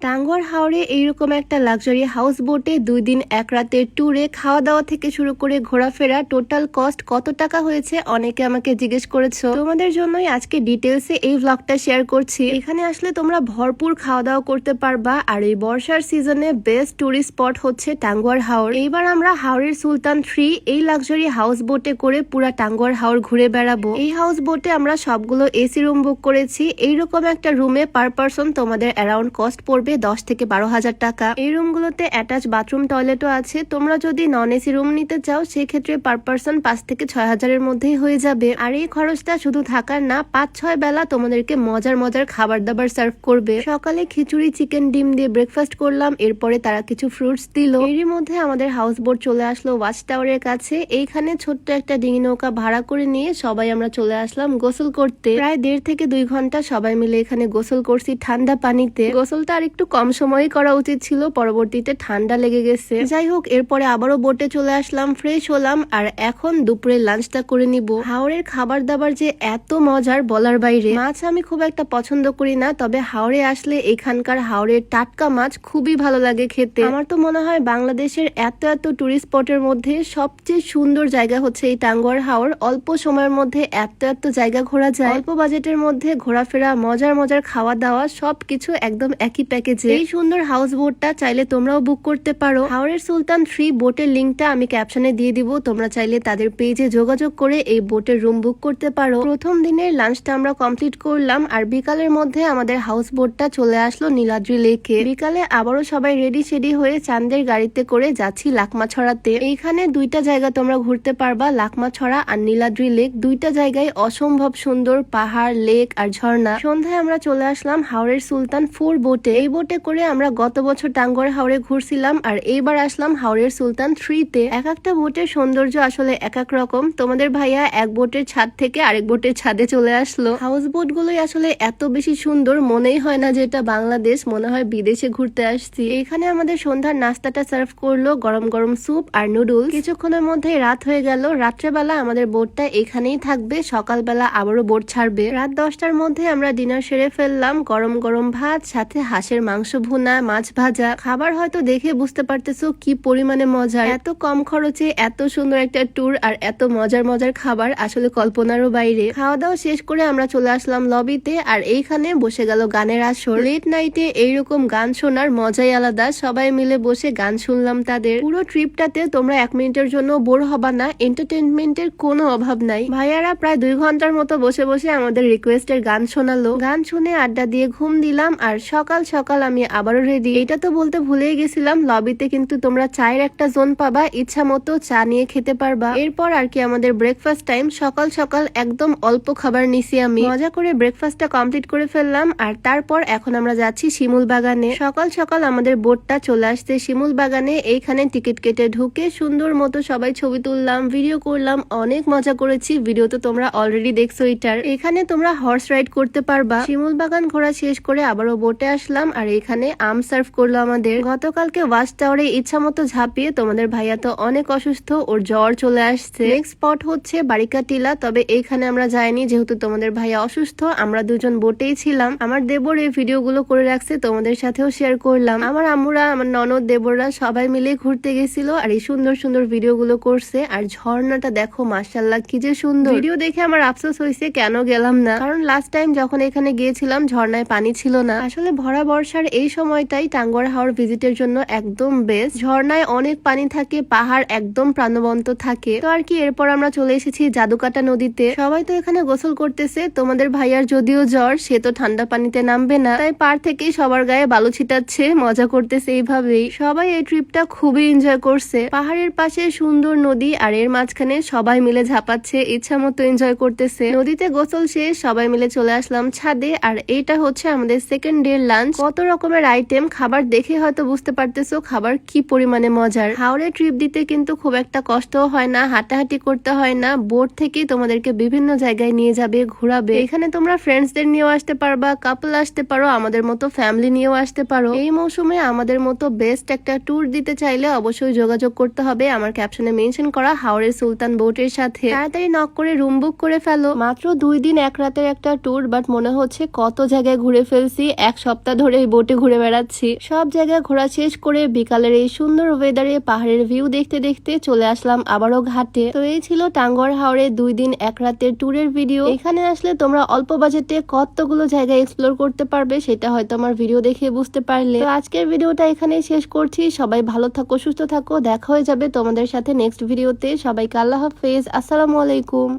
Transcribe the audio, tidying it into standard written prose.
টাঙ্গুয়ার হাওরে এইরকম একটা লাক্সারি হাউস বোটে 2 দিন 1 রাতের ট্যুরে খাওয়া দাওয়া থেকে শুরু করে ঘোরাফেরা টোটাল কস্ট কত টাকা হয়েছে অনেকে আমাকে জিজ্ঞেস করেছো। তোমাদের জন্যই আজকে ডিটেলসে এই ব্লগটা শেয়ার করছি। এখানে আসলে তোমরা ভরপুর খাওয়া দাওয়া করতে পারবা। আর এই বর্ষার সিজনে বেস্ট টুরিস্ট স্পট হচ্ছে টাঙ্গুয়ার হাওর। এইবার আমরা হাওরের সুলতান 3 এই লাক্সারি হাউস বোটে করে পুরা টাঙ্গুয়ার হাওর ঘুরে বেড়াবো। এই হাউস বোটে আমরা সবগুলো এসি রুম বুক করেছি। এইরকম একটা রুমে পার পারসন তোমাদের অ্যারাউন্ড কস্ট পড়বে 10 থেকে 12,000 টাকা। এই রুমগুলোতে অ্যাটাচ বাথরুম টয়লেটও আছে। তোমরা যদি নন এসি রুম নিতে চাও সেক্ষেত্রে পার পারসন 5 থেকে 6,000 এর মধ্যেই হয়ে যাবে। আর এই খরচটা শুধু থাকার না, 5-6 বেলা তোমাদেরকে মজার মজার খাবার দাবার সার্ভ করবে। সকালে খিচুড়ি চিকেন ডিম দিয়ে ব্রেকফাস্ট করলাম, এরপরে তারা কিছু ফ্রুটস দিল। এরই মধ্যে আমাদের হাউস বোট চলে আসলো ওয়াচ টাওয়ারের কাছে। এইখানে ছোট্ট একটা ডিঙি নৌকা ভাড়া করে নিয়ে সবাই আমরা চলে আসলাম গোসল করতে। প্রায় 1.5 থেকে 2 ঘন্টা সবাই মিলে এখানে গোসল করছি ঠান্ডা পানিতে। গোসলটা আর একটু কম সময়ে করা উচিত ছিল, পরবর্তীতে ঠান্ডা লেগে গেছে। যাই হোক, এরপরে আবারও বোটে চলে আসলাম, ফ্রেশ হলাম আর এখন দুপুরে লাঞ্চটা করে নিব। হাওরের খাবার দাবার যে এত মজার বলার বাইরে। মাছ আমি খুব একটা পছন্দ করি না, তবে হাওরে আসলে এখানকার হাওরের টাটকা মাছ খুবই ভালো লাগে খেতে। আমার তো মনে হয় বাংলাদেশের এত এত টুরিস্ট স্পটের মধ্যে সবচেয়ে সুন্দর জায়গা হচ্ছে এই টাঙ্গুয়ার হাওর। অল্প সময়ের মধ্যে এত এত জায়গা ঘোরা যায়, অল্প বাজেটের মধ্যে ঘোরাফেরা, মজার মজার খাওয়া দাওয়া সবকিছু একদম একই প্যাকেজে। এই সুন্দর হাউস বোটটা চাইলে তোমরাও বুক করতে পারো। হাওরের সুলতান 3 বোটের লিঙ্কটা আমি ক্যাপশনে দিয়ে দিব, তোমরা চাইলে তাদের পেজে যোগাযোগ করে এই বোটের রুম বুক করতে পারো। প্রথম দিনের লাঞ্চটা আমরা কমপ্লিট করলাম আর বিকালের মধ্যে আমাদের হাউস বোটটা চলে আসলো নীলাদ্রি লেকে। বিকালে আবারও সবাই রেডি সেডি হয়ে চাঁদের গাড়িতে করে যাচ্ছি লাকমাছড়াতে। এইখানে 2টা জায়গা তোমরা ঘুরতে পারবা, লাকমাছড়া আর নীলাদ্রি লেক। 2টা জায়গায় অসম্ভব সুন্দর পাহাড়, লেক আর ঝর্ণা। সন্ধ্যায় আমরা চলে আসলাম হাওরের সুলতান 4 বোটে। এই বোটে করে আমরা গত বছর টাঙ্গুয়ার হাওরে ঘুরছিলাম আর এইবার আসলাম হাওরের সুলতান 3 তে। এক একটা বোটের সৌন্দর্য আসলে এক এক রকম। তোমাদের ভাইয়া এক বোটের ছাদ থেকে আরেক বোটের ছাদে চলে আসলো। হাউস বোট গুলোই আসলে এত বেশি সুন্দর, মনেই হয় না যে এটা বাংলাদেশ, মনে হয় বিদেশে ঘুরতে আসছি। এখানে আমাদের সন্ধ্যার নাস্তাটা সার্ভ করলো, গরম গরম স্যুপ আর নুডলস। কিছুক্ষণের মধ্যে রাত হয়ে গেল। রাত্রেবেলা আমাদের বোটটা এখানেই থাকবে, সকালবেলা আবারও বোট ছাড়বে। রাত 10টার মধ্যে আমরা ডিনার সেরে ফেললাম। গরম গরম ভাত, সাথে হাঁসের মাংস ভুনা, মাছ ভাজা। খাবার হয়তো দেখে বুঝতে পারতেছো কি পরিমাণে মজা। এত কম খরচে এত সুন্দর একটা ট্যুর আর এত মজার মজার খাবার আসলে কল্পনারও বাইরে। খাওয়া দাওয়া শেষ করে আমরা চলে আসলাম লবিতে আর এইখানে বসে গেল গানের আসর। লেট নাইটে এইরকম গান শোনার মজাই আলাদা। সবাই মিলে বসে গান শুনলাম তাদের। পুরো ট্রিপটাতে তোমরা 1 মিনিটের জন্য বোর হবা না, এন্টারটেনমেন্টের কোনো অভাব নাই। ভাইয়ারা প্রায় 2 ঘন্টার মতো বসে বসে আমাদের রিকোয়েস্টের গান শোনালো। গান শুনে আড্ডা দিয়ে ঘুম দিলাম আর সকাল সকাল আমি আবারও রেডি। এটা তো বলতে ভুলেই গেছিলাম, লবিতে কিন্তু তোমরা চায়ের একটা জোন পাবা, ইচ্ছা মতো চা নিয়ে খেতে পারবা। এরপর আর কি আমাদের ব্রেকফাস্ট টাইম। সকাল সকাল একদম অল্প খাবার নিছি আমি, মজা করে ব্রেকফাস্টটা কমপ্লিট করে ফেললাম। আর তারপর এখন আমরা যাচ্ছি শিমুল বাগানে। সকাল সকাল আমাদের বোটটা চলে আসছে শিমুল বাগানে। এইখানে টিকিট কেটে ঢুকে সুন্দর মতো সবাই ছবি তুললাম, ভিডিও করলাম, অনেক মজা করেছি। ভিডিও তো তোমরা অলরেডি দেখছো এটার। এখানে তোমরা হর্স রাইড করতে পারবা। শিমুল বাগান ঘোরা শেষ করে আবারও বোটে আসলাম আর এখানে আম সার্ভ করলো আমাদের। গতকালকে ওয়াচ টাওয়ারে ইচ্ছা মতো ঝাঁপিয়ে তোমাদের ভাইয়া তো অনেক অসুস্থ, ওর জ্বর চলে আসছে। নেক্সট স্পট হচ্ছে বারিকা টিলা, তবে এইখানে আমরা যাইনি যেহেতু তোমাদের ভাইয়া অসুস্থ। আমরা দুজন বোটেই ছিলাম। আমার দেবর এই ভিডিওগুলো করে রাখছে, তোমাদের সাথেও শেয়ার করলাম। আমার আম্মুরা, আমার ননদ, দেবররা সবাই মিলে ঘুরতে গেছিল আর এই সুন্দর সুন্দর ভিডিওগুলো করছে। আর ঝর্ণাটা দেখো, মাশাআল্লাহ কি যে সুন্দর। ভিডিও দেখে আমার আফসোস হয়েছে কেন গেলাম না, কারণ লাস্ট টাইম যখন এখানে গিয়েছিলাম ঝর্ণায় পানি ছিল না। আসলে ভরা বর্ষার এই সময়টাই টাঙ্গুয়ার হাওর ভিজিটের জন্য একদম বেস্ট। ঝর্ণায় অনেক পানি থাকে, পাহাড় একদম প্রাণবন্ত থাকে। তো আর কি, এরপর আমরা চলে এসেছি জাদুকাটা নদীতে। সবাই তো এখানে গোসল করতেছে। তোমাদের ভাইয়ার যদিও জ্বর, সে তো ঠান্ডা পানিতে নামবে না, তাই পার থেকেই সবার গায়ে বালু ছিটাচ্ছে, মজা করতেছে। এইভাবেই সবাই এই ট্রিপটা খুবই এনজয় করছে। পাহাড়ের পাশে সুন্দর নদী আর এর মাঝখানে সবাই মিলে ঝাঁপাচ্ছে, ইচ্ছা মতো এনজয় করতেছে। নদীতে গোসল শেষ সবাই মিলে চলে আসলাম ছাদে। আর এইটা হচ্ছে আমাদের সেকেন্ড ডে লাঞ্চ। কত রকমের আইটেম, খাবার দেখে হয়তো বুঝতে পারতেছো খাবার কি পরিমাণে মজার। হাওড়ে ট্রিপ দিতে কিন্তু খুব একটা কষ্টও হয় না, হাঁটাহাঁটি করতে হয় না। বোট থেকেই তোমাদেরকে বিভিন্ন জায়গায় নিয়ে যাবে, ঘোরাবে। এখানে তোমরা ফ্রেন্ডসদের নিয়েও আসতে পারবা, কাপল আসতে পারো, আমাদের মতো ফ্যামিলি নিয়েও আসতে পারো। এই মৌসুমে আমাদের মতো বেস্ট একটা ট্যুর দিতে চাইলে অবশ্যই যোগাযোগ করতে হবে আমার ক্যাপশনে মেনশন করা হাওরের সুলতান বোটের সাথে। তাড়াতাড়ি নক করে রুম বুক করে ফেলো। মাত্র 2 দিন 1 রাতের একটা ট্যুর, বাট মনে হচ্ছে কত জায়গায় ঘুরে ফেলছি। 1 সপ্তাহ ধরে এই বোটে ঘুরে বেড়াচ্ছি। সব জায়গায় ঘোরা শেষ করে বিকালের এই সুন্দর ওয়েদারে পাহাড়ের ভিউ দেখতে দেখতে চলে আসলাম আবারও ঘাটে। তো এই ছিল টাঙ্গুয়ার হাওরে 2 দিন 1 রাতের ট্যুরের ভিডিও। এখানে আসলে তোমরা অল্প বাজেটে কতগুলো জায়গা এক্সপ্লোর করতে পারবে সেটা হয়তো আমার ভিডিও দেখে বুঝতে পারলে। তো আজকের ভিডিওটা এখানেই শেষ করছি। সবাই ভালো থাকো, সুস্থ থাকো, দেখা হয়ে যাবে তোমাদের সাথে নেক্সট ভিডিওতে। সবাইকে আল্লাহ হাফেজ, আসসালামু আলাইকুম।